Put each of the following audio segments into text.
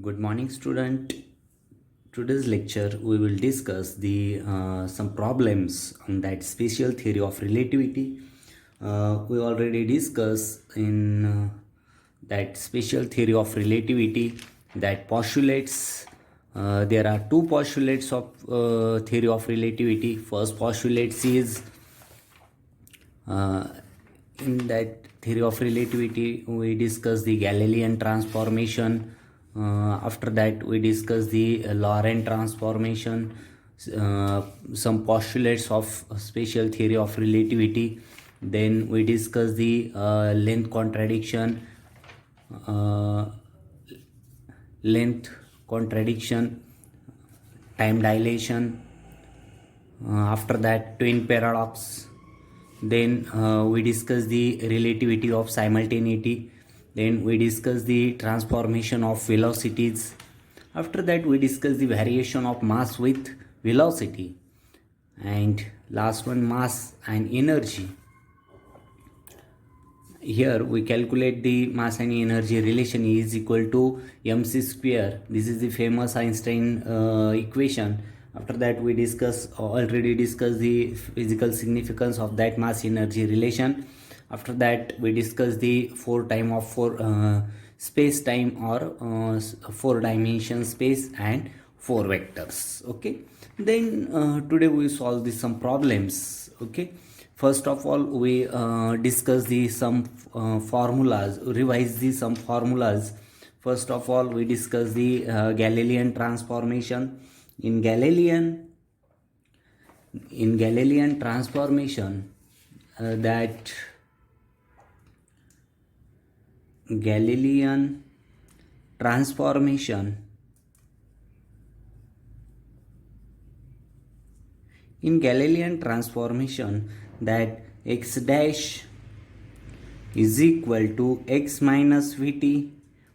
Good morning, student. Today's lecture we will discuss the some problems on that special theory of relativity. We already discussed in that special theory of relativity that postulates. There are two postulates of theory of relativity. First postulate is uh, in that theory of relativity, we discuss the Galilean transformation. After that, we discuss the Lorentz transformation, some postulates of special theory of relativity. Then we discuss the length contradiction, uh, length contradiction, time dilation. After that, twin paradox. Then we discuss the relativity of simultaneity. Then we discuss the transformation of velocities. After that, we discuss the variation of mass with velocity. And last one, mass and energy. Here we calculate the mass and energy relation E is equal to mc square. This is the famous Einstein equation. After that, we already discussed the physical significance of that mass energy relation. After that, we discuss the four space time, or four dimension space and four vectors. Okay, then today we solve some problems. Okay, first of all, we discuss the some formulas, revise the some formulas. First of all, we discuss the Galilean transformation. In Galilean transformation, that Galilean transformation in Galilean transformation, that x dash is equal to x minus vt,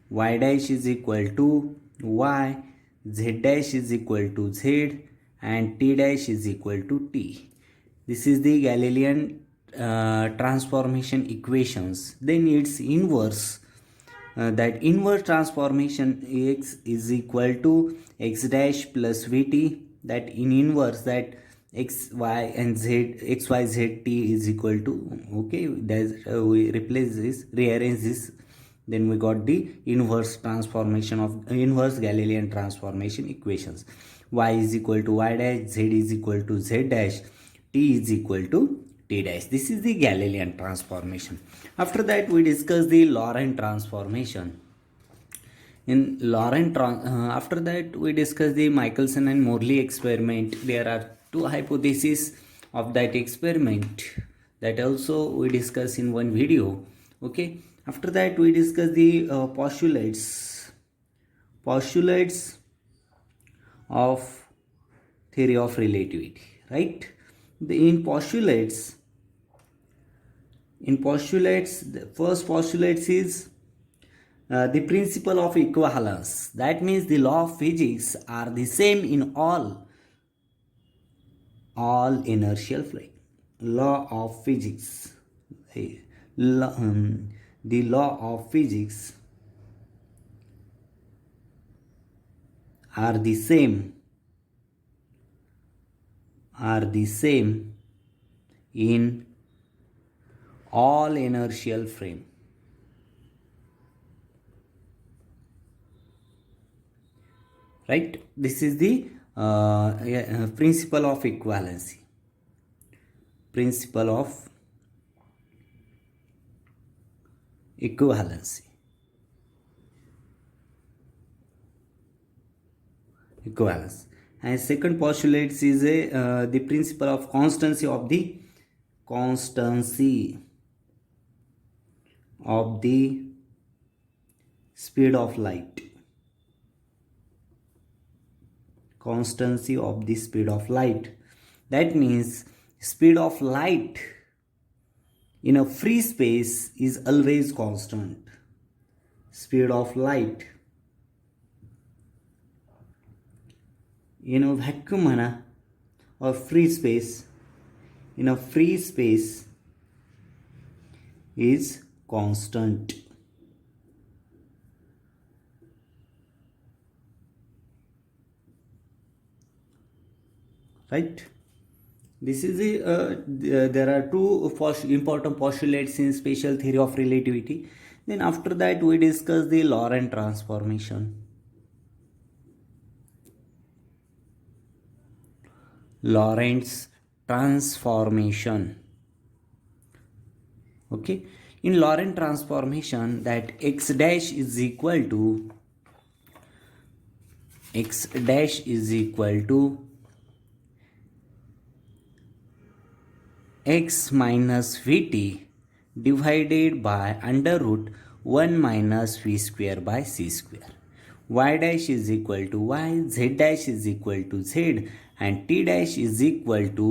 y dash is equal to y, z dash is equal to z, and t dash is equal to t. This is the Galilean transformation equations. Then its inverse, that inverse transformation x is equal to x dash plus vt, that in inverse, that x y and z, x y z t is equal to, okay, there's we replace this, rearrange this, then we got the inverse transformation of inverse Galilean transformation equations. Y is equal to y dash, z is equal to z dash, t is equal to t dash. This is the Galilean transformation. After that, we discuss the Lorentz transformation. In after that, we discuss the Michelson and Morley experiment. There are two hypotheses of that experiment, that also we discuss in one video. Okay, after that, we discuss the postulates of theory of relativity, right? In postulates, the first postulates is the principle of equivalence. That means the law of physics are the same in all inertial fluid. Law of physics. The law of physics are the same in all inertial frame. Right, this is the principle of equivalency. Principle of equivalence. And second postulate is the principle of constancy of the speed of light. Constancy of the speed of light. That means speed of light in a free space is always constant. Speed of light in a vacuum or free space, in a free space is constant. right? This is there are two important postulates in special theory of relativity. Then after that we discuss the Lorentz transformation. Lorentz transformation. Okay, in Lorentz transformation, that x dash is equal to x minus vt divided by under root 1 minus v square by c square. Y dash is equal to y, z dash is equal to z, and t dash is equal to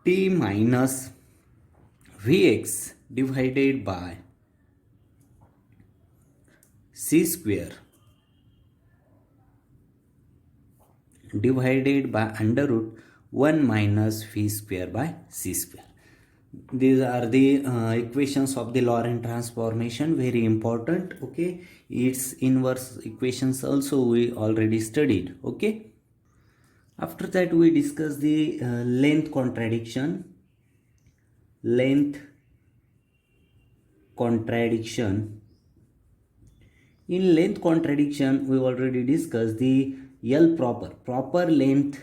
t minus vx divided by c square divided by under root 1 minus v square by c square. These are the equations of the Lorentz transformation, very important. Okay, its inverse equations also we already studied. Okay, after that we discuss the length contradiction. In length contradiction we already discussed the L proper length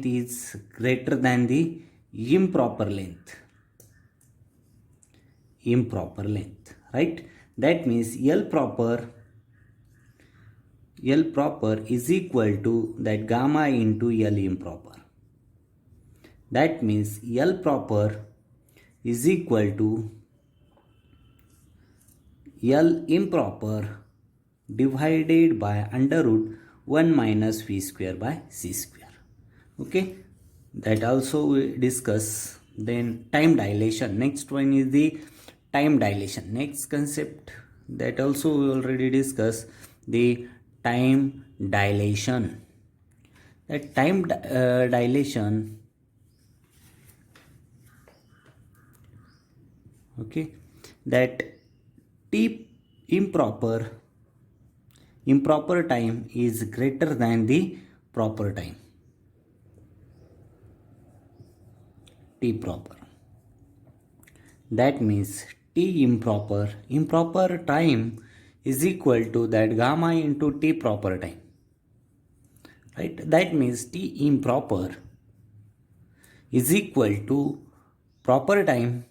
is greater than the improper length, right? That means L proper is equal to that gamma into L improper. That means L proper is equal to L improper divided by under root 1 minus v square by c square. Okay, that also we discuss. Then time dilation. Next one is the time dilation. Next concept that also we already discussed, the time dilation. That time dilation, okay, that t improper time is greater than the proper time, t proper. That means t improper time is equal to that gamma into t proper time, right? That means t improper is equal to proper time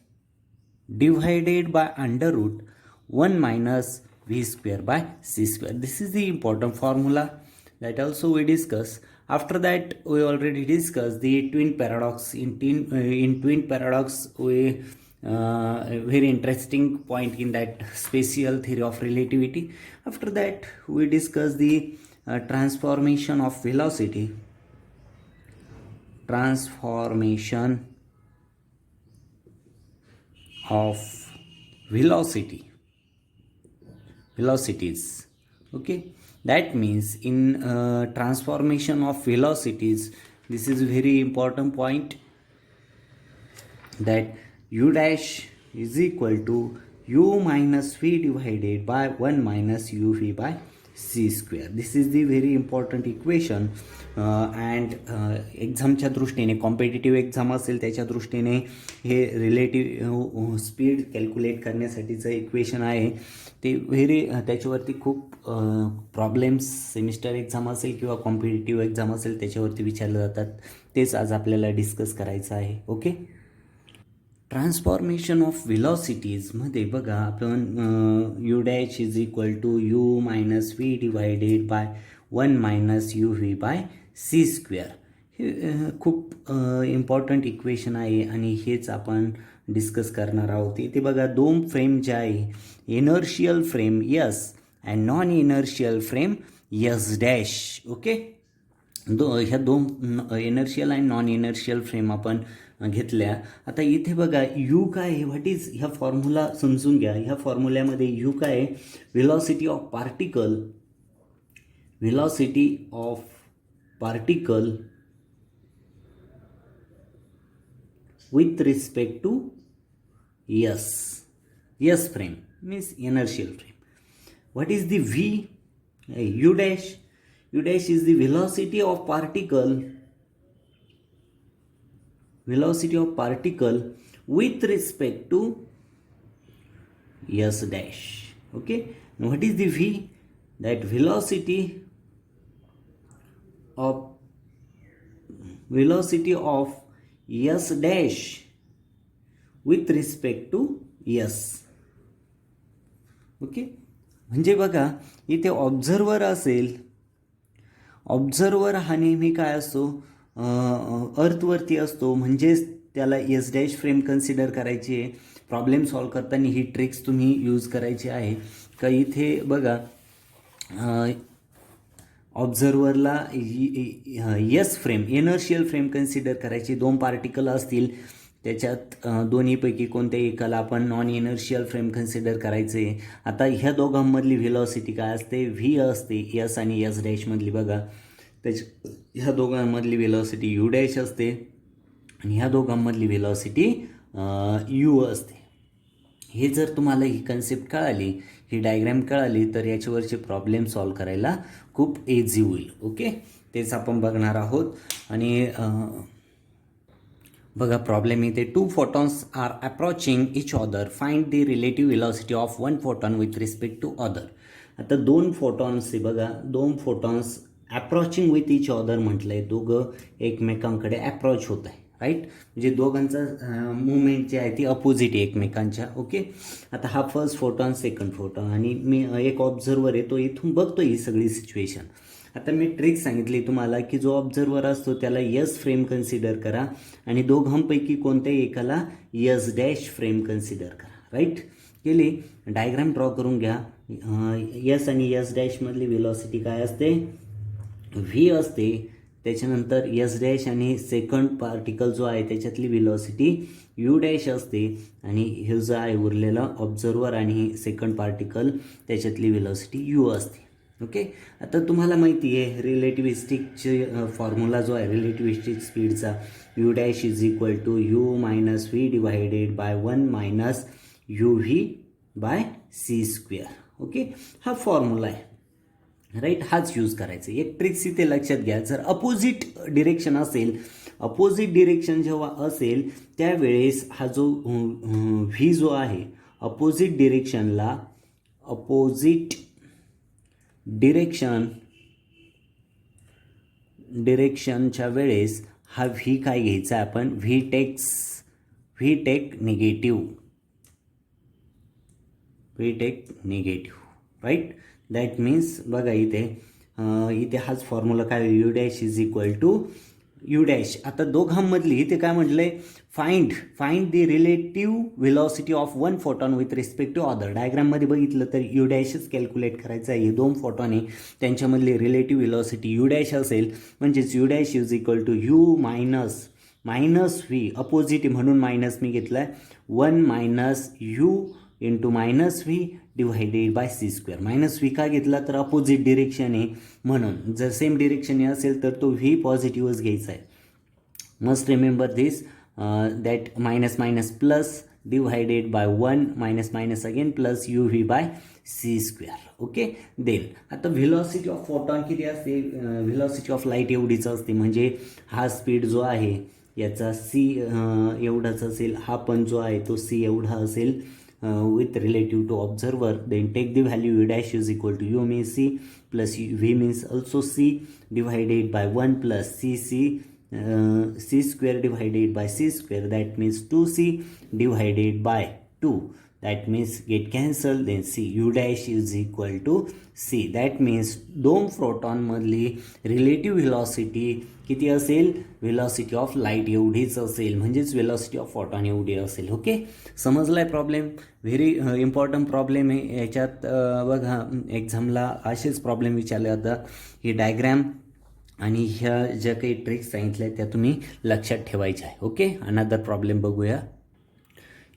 divided by under root 1 minus v square by c square. This is the important formula that also we discuss. After that we already discussed the twin paradox. In twin paradox we a very interesting point in that special theory of relativity. After that we discuss the transformation of velocities. Okay, that means in transformation of velocities, this is a very important point, that u dash is equal to u minus v divided by 1 minus uv by c square. This is the very important equation and एक्झामच्या दृष्टीने, competitive exam असेल त्याच्या दृष्टीने हे relative speed calculate करण्यासाठीचं equation आहे. ते त्याच्यावरती खूप प्रॉब्लेम्स सेमिस्टर एक्झाम असेल किंवा कॉम्पिटिटिव्ह एक्झाम असेल त्याच्यावरती विचारले जातात. तेच आज आपल्याला डिस्कस करायचं आहे. ओके, ट्रान्सफॉर्मेशन ऑफ व्हेलॉसिटीजमध्ये बघा, आपण u dash is equal to u minus v divided by 1 minus u v by c square, हे खूप इम्पॉर्टंट इक्वेशन आहे आणि हेच आपण डिस्कस करणार आहोत. इथे बघा, दोन फ्रेम जे आहे, inertial frame yes and non inertial frame yes dash. Okay, ह्या दोन इनर्शियल आणि नॉन इनर्शियल फ्रेम आपण घेतल्या. आता इथे बघा यू काय आहे, व्हॉट इज, ह्या फॉर्म्युला समजून घ्या. ह्या फॉर्म्युल्यामध्ये यू काय आहे, velocity of particle with respect to S frame means inertial frame. What is the V? U dash u dash is the velocity of particle with respect to s dash. Okay, now what is the v? That velocity of s dash with respect to s. Okay, म्हणजे बघा इथे observer असेल, observer हा नेहमी काय असतो, अर्थवरती असतो, म्हणजेच त्याला एस डॅश फ्रेम कन्सिडर करायची आहे. प्रॉब्लेम सॉल्व करताना ही ट्रिक्स तुम्ही यूज करायची आहे. का इथे बघा ऑब्झर्वरला S frame, inertial frame consider करायची. 2 पार्टिकल असतील, त्याच्यात दोन्हीपैकी कोणत्याही एकाला आपण नॉन इनर्शियल फ्रेम कन्सिडर करायचे. आता ह्या दोघांमधली व्हेलॉसिटी काय असते? व्ही असते. यस आणि यस डॅशमधली बघा, ह्या दोघांमधली व्हेलॉसिटी यू डॅश असते आणि ह्या दोघांमधली व्हेलॉसिटी यू असते. हे जर तुम्हाला ही कन्सेप्ट कळाली, ही डायग्रॅम कळाली, तर याच्यावरचे प्रॉब्लेम सॉल्व करायला खूप इझी होईल. ओके, तेच आपण बघणार आहोत. आणि बघा प्रॉब्लेम इथे, 2 photons are approaching each other, find the relative velocity of 1 photon with respect to other. आता 2 photons आहे बघा, 2 photons approaching with each other म्हटलं आहे, दोघं एकमेकांकडे अप्रॉच होत आहे. राईट, म्हणजे दोघांचा मुवमेंट जी आहे ती अपोजिट आहे एकमेकांच्या. ओके, आता हा फर्स्ट फोटॉन, सेकंड फोटॉन, आणि मी एक ऑब्झर्वर आहे, तो इथून बघतो ही सगळी सिच्युएशन. आता मी ट्रिक सांगितली तुम्हाला की जो ऑब्झर्वर असतो त्याला यस फ्रेम कन्सिडर करा आणि दोघांपैकी कोणत्याही एकाला यस डॅश फ्रेम कन्सिडर करा. राईट, केली. डायग्राम ड्रॉ करून घ्या. यस आणि यस डॅशमधली व्हेलॉसिटी काय असते? व्ही असते. त्याच्यानंतर यस डॅश आणि सेकंड पार्टिकल जो आहे त्याच्यातली व्हेलॉसिटी यू डॅश असते आणि हे जो आहे उरलेला ऑब्झर्वर आणि सेकंड पार्टिकल त्याच्यातली व्हेलॉसिटी यू असते. ओके, आता तुम्हाला माहिती आहे रिलेटिव्हिस्टिकचे फॉर्म्युला जो आहे रिलेटिव्हिस्टिक स्पीडचा, u dash is equal to u minus v divided by 1 minus u v by c square. Okay, हा फॉर्म्युला आहे. राईट, हाच यूज करायचा. एक ट्रिक्स इथे लक्षात घ्या, जर अपोजिट डिरेक्शन असेल, अपोजिट डिरेक्शन जेव्हा असेल त्यावेळेस हा जो व्ही जो आहे अपोजिट डिरेक्शनच्या वेळेस हा व्ही काय घ्यायचा आपण? V take negative. Right, that means बघा इथे हाच फॉर्म्युला काय, u dash is equal to u dash. आता दोघांमधली इथे काय म्हटलंय, find the relative velocity of 1 photon with respect to other. डायग्राममध्ये बघितलं तर यू डॅशच कॅल्क्युलेट करायचं आहे. हे 2 फोटॉन आहे, त्यांच्यामधली रिलेटिव्ह व्हेलॉसिटी यू डॅश असेल, म्हणजेच u dash is equal to u minus v, opposite म्हणून मायनस मी घेतला आहे, 1 minus u into minus v divided by c square. Minus v का घेतला तर अपोजिट डिरेक्शन आहे म्हणून. जर सेम डिरेक्शन असेल तर तो व्ही पॉझिटिव्हच घ्यायचा आहे. Must remember this, that minus minus plus divided by 1 minus minus again plus u v by c square. Okay, then आता व्हेलॉसिटी ऑफ फोटॉन किती असते? व्हेलॉसिटी ऑफ लाईट एवढीच असते, म्हणजे हा स्पीड जो आहे याचा सी एवढाच असेल, हा पण जो आहे तो सी एवढा असेल with relative to observer. Then take the value u dash is equal to u means c plus v means also c divided by 1 plus c square divided by c square, that means 2c divided by 2, that means get cancelled. Then c u dash is equal to c, that means 2 proton मधली relative velocity किती असेल? Velocity of light एवढीच असेल, म्हणजेच velocity of photon एवढी असेल. Okay, समजलाय problem? Very important problem आहे. याच्यात बघा एक्झामला असेच प्रॉब्लेम विचारले जातात. ही डायग्रॅम आणि ह्या ज्या काही ट्रिक्स सांगितल्या त्या तुम्ही लक्षात ठेवायच्या आहे. ओके, अनदर प्रॉब्लेम बघूया.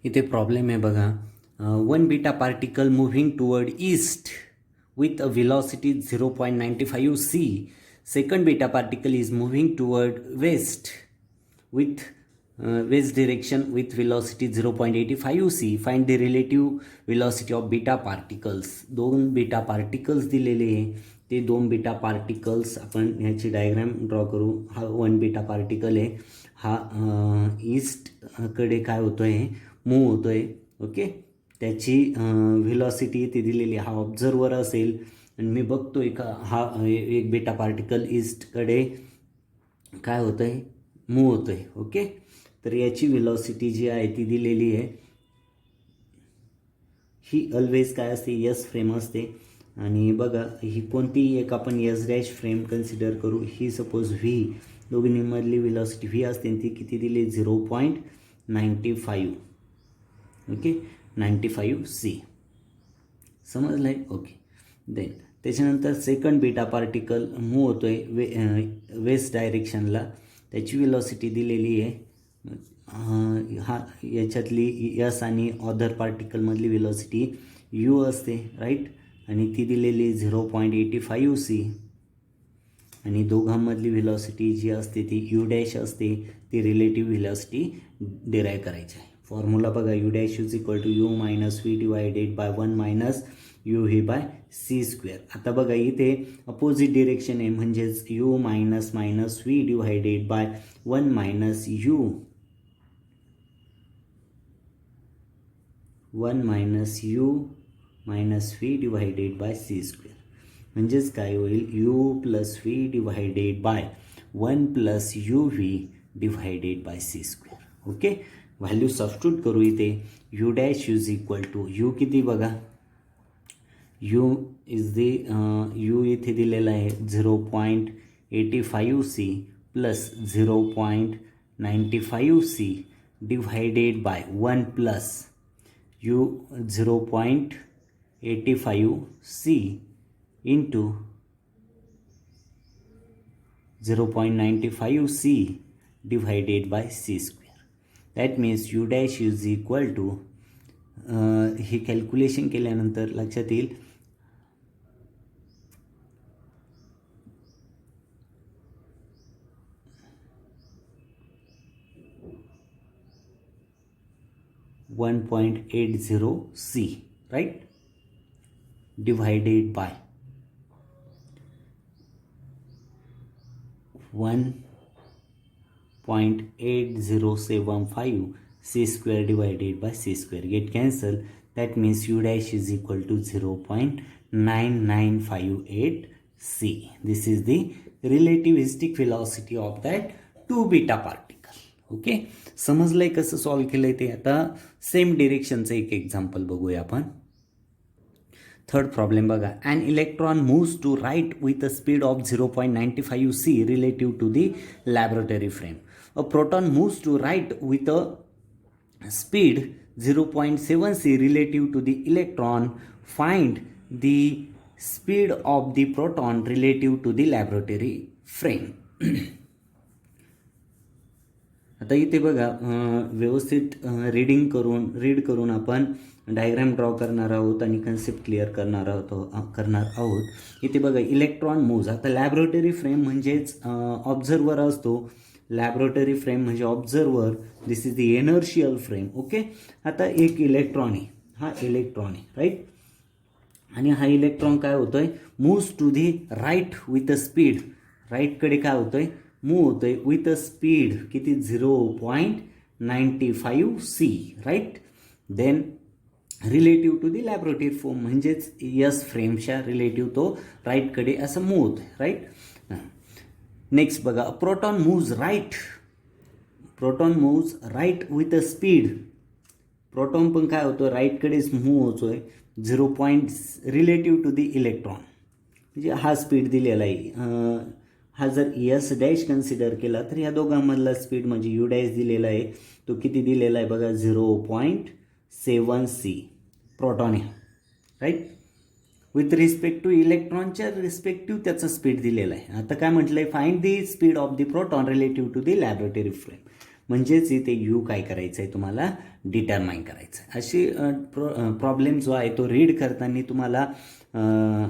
इथे प्रॉब्लेम आहे बघा, 1 beta particle moving toward east with a velocity 0.95 c. Second beta particle is moving toward west with west direction with velocity 0.85 c. Find the relative velocity of beta particles. दोन beta particles दिलेले आहे, ते दोन beta particles आपण ह्याची diagram draw करू. हा one beta particle आहे, हा ईस्टकडे काय होतो आहे, मूव्ह होतो आहे. ओके, त्याची व्हेलॉसिटी ती दिलेली, हा ऑब्झर्वर असेल आणि मी बघतोय का हा एक बीटा पार्टिकल ईस्टकडे काय होतं आहे, मूव्ह होतो आहे. ओके, तर याची व्हेलॉसिटी जी आहे ती दिलेली आहे. ही ऑलवेज काय असते, यस फ्रेम असते. आणि बघा ही कोणतीही एक आपण यस डॅश फ्रेम कन्सिडर करू. ही सपोज व्ही, दोघींमधली व्हेलॉसिटी व्ही असते, ती किती दिली, 0.95. Okay, 95 c. समजलं आहे. ओके, देन त्याच्यानंतर सेकंड बीटा पार्टिकल मूव्ह होतो आहे वेस्ट डायरेक्शनला, त्याची व्हेलॉसिटी दिलेली आहे. हा याच्यातली यस आणि अदर पार्टिकलमधली व्हेलॉसिटी यू असते, राईट, आणि ती दिलेली 0.85 c. आणि दोघांमधली व्हेलॉसिटी जी असते ती यू डॅश असते, ती रिलेटिव्ह व्हेलॉसिटी डिराईव्ह करायची आहे. फॉर्म्युला बघा, u dash is equal to u minus v divided by 1 minus u v by c square. आता बघा इथे अपोजिट डिरेक्शन आहे, म्हणजेच u minus minus v divided by 1 minus u 1 minus u minus v divided by c square. म्हणजेच काय होईल, u plus v divided by 1 plus u v divided by c square. Okay, value substitute करू इथे. U dash is equal to you किती बघा, you is the you इथे दिलेला आहे 0.85 c plus 0.95 c divided by 1 plus u 0.85 c into 0.95 c divided by c square. That means u dash is equal to, हे calculation केल्यानंतर लक्षात येईल 1.80 c, right, divided by 1.8075 c square divided by c square get cancel. That means u dash is equal to 0.9958 c. This is the relativistic velocity of that 2 beta particle. Okay, समजलंय कसं solve केलंय ते. आता same डिरेक्शनचं एक example बघूया आपण. Third problem बघा. An electron moves to right with a speed of 0.95 c relative to the laboratory frame. A proton moves to right with a speed 0.7 c relative to the electron. Find the speed of the proton relative to the laboratory frame. आता इथे बघा व्यवस्थित read करून आपण diagram draw करणार आहोत आणि concept clear करणार आहोत. इथे बघा इलेक्ट्रॉन मूव्ज. आता लॅबोरेटरी फ्रेम म्हणजेच ऑब्झर्वर असतो. लॅबोरेटरी फ्रेम म्हणजे observer. This is the inertial frame. Okay, आता एक इलेक्ट्रॉन आहे, हा इलेक्ट्रॉन आहे, राईट, आणि हा इलेक्ट्रॉन काय होतोय, moves to the right with a speed. राईटकडे काय होतोय, मूव्ह होतोय विथ अ स्पीड किती, 0.95 c, right. Then relative to the laboratory frame म्हणजेच यस फ्रेमच्या रिलेटिव्ह तो राईटकडे असं मूव्ह होतोय, राईट. नेक्स्ट बघा, proton moves right. Proton moves right with a speed. Proton पण काय होतो, राईटकडेच मूव्ह होतोय 0. रिलेटिव्ह टू दी इलेक्ट्रॉन म्हणजे हा स्पीड दिलेला आहे. हा जर यस डॅश कन्सिडर केला तर ह्या दोघांमधला स्पीड म्हणजे यू डॅश दिलेला आहे, तो किती दिलेला आहे बघा, 0.7 c प्रोटॉन आहे, राईट. विथ रिस्पेक्ट टू इलेक्ट्रॉनच्या रिस्पेक्टिव्ह त्याचा स्पीड दिलेला आहे. आता काय म्हटलं आहे, find the speed of the proton relative to the laboratory frame. म्हणजेच इथे यू काय करायचं आहे, तुम्हाला डिटरमाइन करायचं आहे. अशी प्रॉब्लेम जो आहे तो रीड करताना तुम्हाला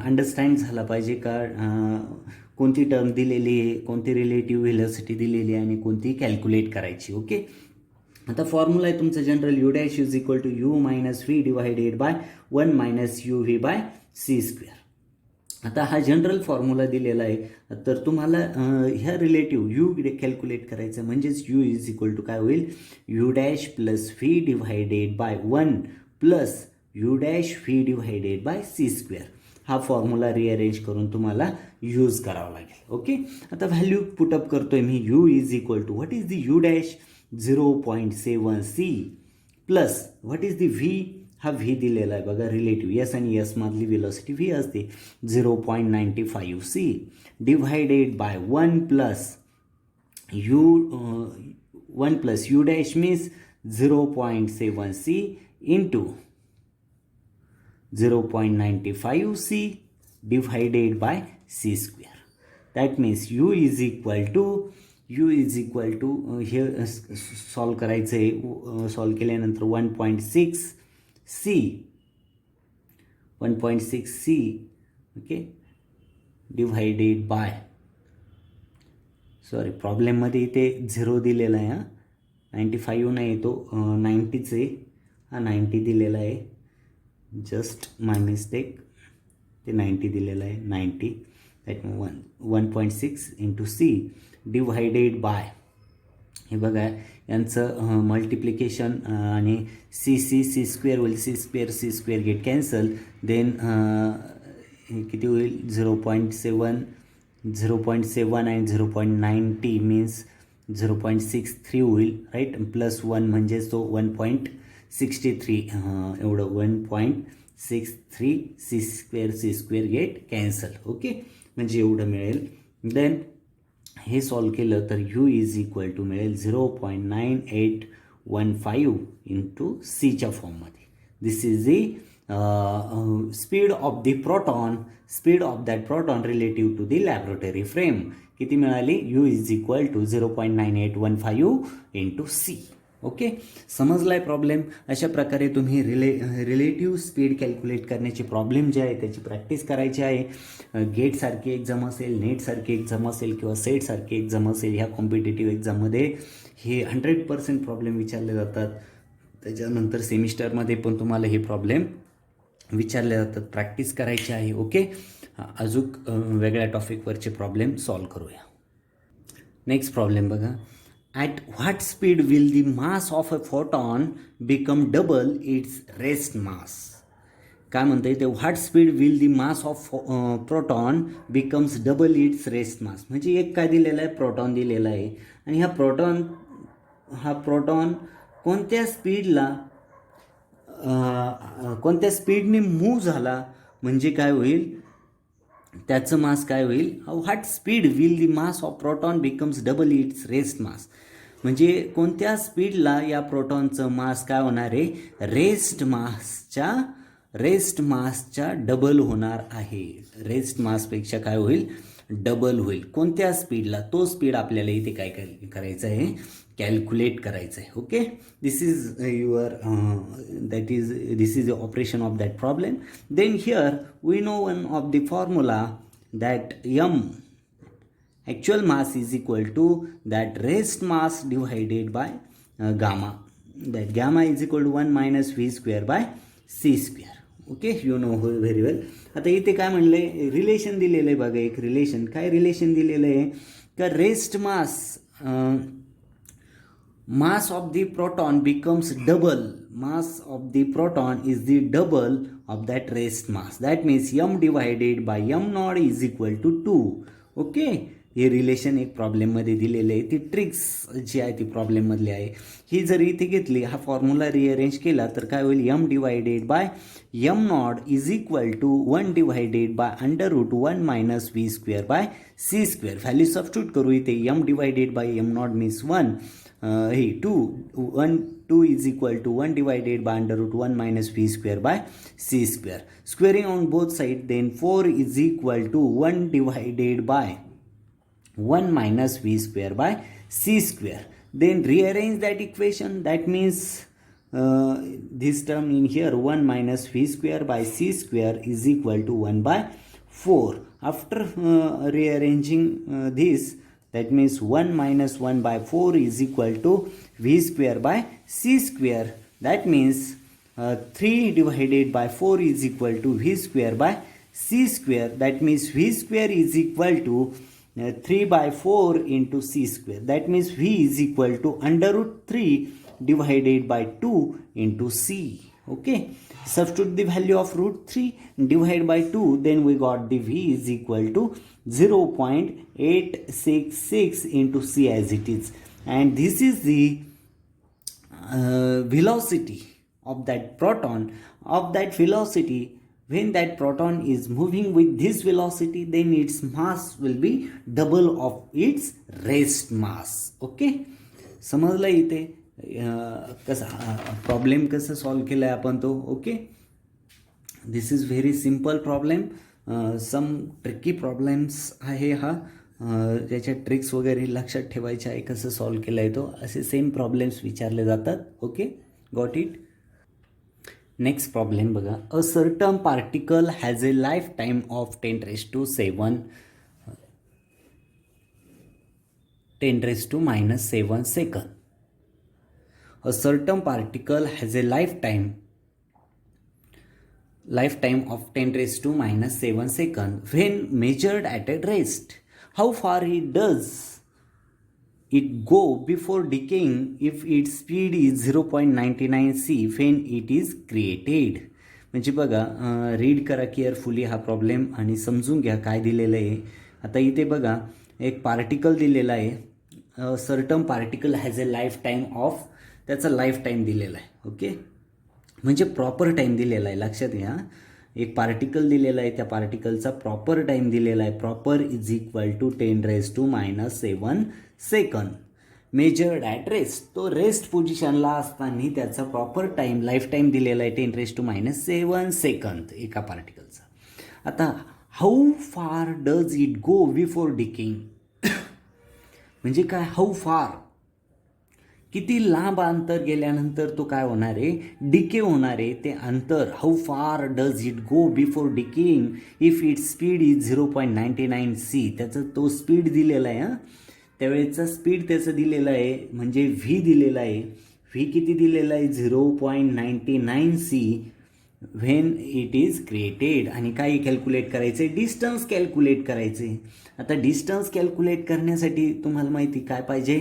अंडरस्टँड झाला पाहिजे का कोणती टर्म दिलेली आहे, कोणती रिलेटिव्ह व्हेलॉसिटी दिलेली आहे आणि कोणती कॅल्क्युलेट करायची. ओके, आता फॉर्म्युला आहे तुमचा general u dash is equal to u minus v divided by 1 minus u v by c square. आता हा जनरल फॉर्म्युला दिलेला आहे, तर तुम्हाला ह्या रिलेटिव्ह यू कॅल्क्युलेट करायचं, म्हणजेच यू इज इक्वल टू काय होईल, u dash plus v divided by 1 plus u dash v divided by c square. हा फॉर्म्युला रिअरेंज करून तुम्हाला यूज करावा लागेल. ओके, आता व्हॅल्यू पुटअप करतोय मी. U is equal to what is the u dash 0.7 c plus what is the v, हा v दिलेला आहे बघा रिलेटिव्ह, यस आणि यस मधली वेलोसिटी व्ही असते 0.95 c divided by 1 plus u dash means 0.7 c into 0.95 c divided by c square. That means u is equal to हे solve करायचं आहे. सॉल्व केल्यानंतर 1.6 c okay divided by, sorry प्रॉब्लेममध्ये इथे 0 दिलेला आहे, 95 नाही तो 90च आहे, हा 90 दिलेला आहे, जस्ट माय मिस्टेक, ते 90 दिलेलं आहे 90. That 1.6 into c divided by, हे बघा यांचं मल्टिप्लिकेशन आणि सी स्क्वेअर होईल, c square get cancel, then हे किती होईल 0.7 आणि 0.90 मीन्स 0.63 होईल राईट, प्लस 1 म्हणजेच तो 1.63 एवढं 1.63 c square get cancel. Okay, म्हणजे एवढं मिळेल. देन हे सॉल्व केलं तर यू इज इक्वल टू मिळेल 0.9815 इंटू सीच्या फॉर्ममध्ये. This is the speed of that proton relative to the laboratory frame. किती मिळाली, u is equal to 0.9815 into c. Okay, समजलाय प्रॉब्लेम. अशा प्रकारे तुम्ही रिलेटिव्ह स्पीड कॅल्क्युलेट करण्याची प्रॉब्लेम जे आहे त्याची प्रॅक्टिस करायची आहे. गेटसारखी एक्झाम असेल, नेटसारखी एक्झाम असेल किंवा सेटसारखी एक्झाम असेल, ह्या कॉम्पिटेटिव्ह एक्झाममध्ये हे 100% प्रॉब्लेम विचारले जातात. त्याच्यानंतर सेमिस्टरमध्ये पण तुम्हाला हे प्रॉब्लेम विचारले जातात, प्रॅक्टिस करायची आहे. ओके, अजून वेगळ्या टॉपिकवरचे प्रॉब्लेम सॉल्व करूया. नेक्स्ट प्रॉब्लेम बघा. At what speed will the mass of a photon become double its rest mass? काय म्हणता ते what speed will the mass of proton becomes double it's rest mass. म्हणजे एक काय दिलेला आहे, प्रोटॉन दिलेला आहे, आणि हा प्रोटॉन कोणत्या स्पीडने मूव्ह झाला म्हणजे काय होईल, त्याचं मास काय होईल. What speed will the mass of proton becomes double it's rest mass. म्हणजे कोणत्या स्पीडला या प्रोटॉनचं मास काय होणार आहे, रेस्ट मासच्या डबल होणार आहे. रेस्ट मासपेक्षा काय होईल, डबल होईल. कोणत्या स्पीडला, तो स्पीड आपल्याला इथे काय करायचं आहे, कॅल्क्युलेट करायचं आहे. Okay, this is your this is the operation of that problem. Then here we know one of the formula that m actual mass is equal to that rest mass divided by gamma. That gamma is equal to 1 minus v square by c square. Okay, you know very well. आता इथे काय म्हणलं आहे, relation दिलेलं आहे बघा, एक relation. काय रिलेशन दिलेलं आहे का, rest mass of the proton becomes double. Mass of the proton is the double of that rest mass. That means m divided by m naught is equal to 2. Okay, हे relation एक प्रॉब्लेममध्ये दिलेलं आहे. ती tricks जी आहे ती प्रॉब्लेममधली आहे. ही जर इथे घेतली, हा फॉर्म्युला रिअरेंज केला तर काय होईल, m divided by m naught is equal to 1 divided by √1 minus v square by c square. Value substitute करू इथे. m divided by m naught means 1, हे 2 is equal to 1 divided by √1 minus v square by c square. Squaring on both sides, then 4 is equal to 1 divided by 1 minus v square by c square. Then rearrange that equation. That means this term in here 1 minus v square by c square is equal to 1 by 4. After rearranging this, that means 1 minus 1 by 4 is equal to v square by c square. That means 3 divided by 4 is equal to v square by c square. That means v square is equal to 3 by 4 into c square. That means v is equal to under root 3 divided by 2 into c. Okay, substitute the value of root 3, divide by 2, then we got the v is equal to 0.866 into c as it is, and this is the velocity of that proton. Of that velocity, when that proton is moving with this velocity, then its mass will be double of its rest mass. Okay, समजलं इथे कसा problem कसं solve केलं आहे आपण तो. Okay, this is very simple problem. Some tricky problems आहे हा, त्याच्या ट्रिक्स वगैरे लक्षात ठेवायच्या आहे, कसं सॉल्व केलं आहे तो. असे सेम प्रॉब्लेम्स विचारले जातात. Okay, got it. Next problem बघा. A certain particle has a life time of 10⁻⁻7 second. A certain particle has a lifetime of 10⁻⁻7 seconds when measured at a rest. How far does it go before decaying if its speed is 0.99 c when it is created? म्हणजे बघा, read करा carefully हा problem आणि समजून घ्या काय दिलेलं आहे. आता इथे बघा, एक पार्टिकल दिलेला आहे. Certain particle has a life time of, त्याचा लाईफ टाईम दिलेला आहे. ओके, म्हणजे प्रॉपर टाईम दिलेला आहे. लक्षात घ्या, एक पार्टिकल दिलेला आहे, त्या पार्टिकलचा प्रॉपर टाईम दिलेला आहे. Proper is equal to 10⁻⁻7 second measured at rest. तो रेस्ट पोझिशनला असताना त्याचा प्रॉपर टाईम, लाईफ टाईम दिलेला आहे 10⁻⁻7 सेकंद एका पार्टिकलचा. आता हाऊ फार does it go before decaying, म्हणजे काय, हाऊ फार, किती लांब अंतर गेल्यानंतर तो काय होणार आहे, डिके होणार आहे. ते अंतर, हाऊ फार does it go before decaying if it speed is 0.99 c. त्याचं तो स्पीड दिलेला आहे. हां, त्यावेळेचा स्पीड त्याचं दिलेलं आहे, म्हणजे व्ही दिलेला आहे. व्ही किती दिलेला आहे, 0.99 c when it is created. आणि काय कॅल्क्युलेट करायचं आहे, डिस्टन्स कॅल्क्युलेट करायचे. आता डिस्टन्स कॅल्क्युलेट करण्यासाठी तुम्हाला माहिती काय पाहिजे,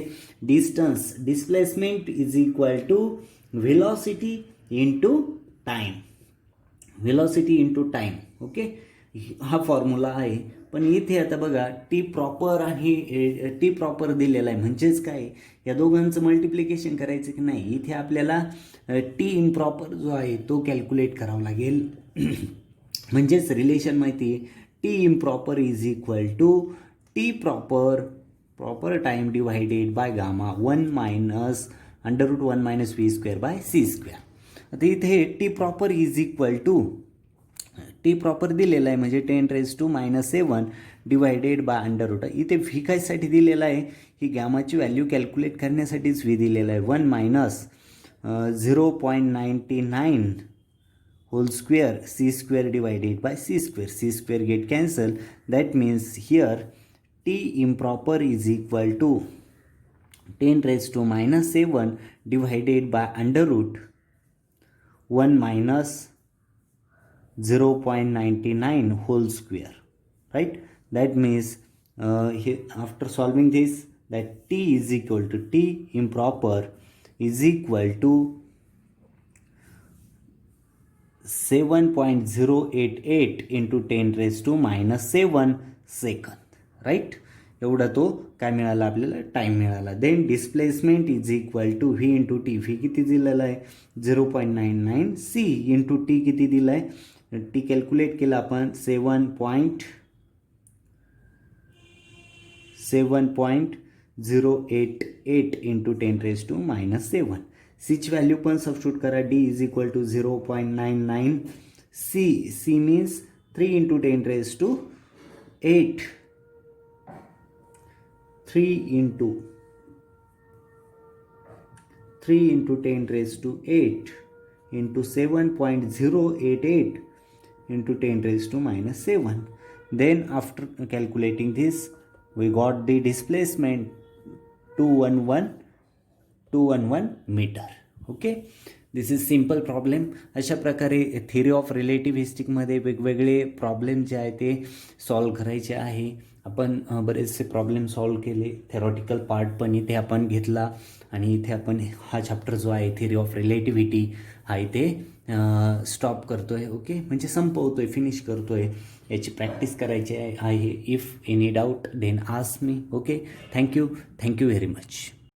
distance, displacement is equal to velocity into time. Velocity into time. Okay, हा फॉर्म्युला आहे. पण इथे आता बघा, टी प्रॉपर आणि टी प्रॉपर दिलेला आहे, म्हणजेच काय, या दोघांचं मल्टिप्लिकेशन करायचं की नाही. इथे आपल्याला टी इम्प्रॉपर जो आहे तो कॅल्क्युलेट करावा लागेल. म्हणजेच रिलेशन माहिती आहे, t improper is equal to t proper, proper time divided by gamma 1 minus √1 minus v square by c square. आता इथे t proper is equal to, t proper दिलेला आहे म्हणजे 10⁻⁻7 डिवायडेड बाय √. इथे व्ही कायसाठी दिलेला आहे, ही गॅमाची व्हॅल्यू कॅल्क्युलेट करण्यासाठीच व्ही दिलेला आहे. 1 minus 0.99 whole square c square divided by c square. c square get cancel. That means here t improper is equal to 10⁻⁻7 divided by √1 minus 0.99 whole square, right? That means after solving this, that t is equal to t improper is equal to 7.088 into 10⁻⁻7 second, right? एवढा तो काय मिळाला आपल्याला, time मिळाला. Then displacement is equal to v into t. V किती दिलेला आहे, 0.99 c into T किती दिला आहे, टी कॅल्क्युलेट केलं आपण 7.088 इंटू 10⁻⁻7. सीची व्हॅल्यू पण सबस्टिट्यूट करा. D is equal to 0.99 c. c means 3 into 10⁻8. 3 into 10⁻8 into 7.088 into 10⁻7. Then after calculating this, we got the displacement 211 meter. Okay, this is simple problem. अशा प्रकारे थिअरी ऑफ रिलेटिव्हिस्टिकमध्ये वेगवेगळे problem जे आहे ते solve करायचे आहे. आपण बरेचसे प्रॉब्लेम सॉल्व केले, थेरॉटिकल पार्ट पण इथे आपण घेतला आणि इथे आपण हा चॅप्टर जो आहे थिअरी ऑफ रिलेटिव्हिटी हा इथे स्टॉप करतोय. ओके, म्हणजे संपवतोय, फिनिश करतोय. याची प्रॅक्टिस करायची आहे. If any doubt then ask me. Okay, thank you very much.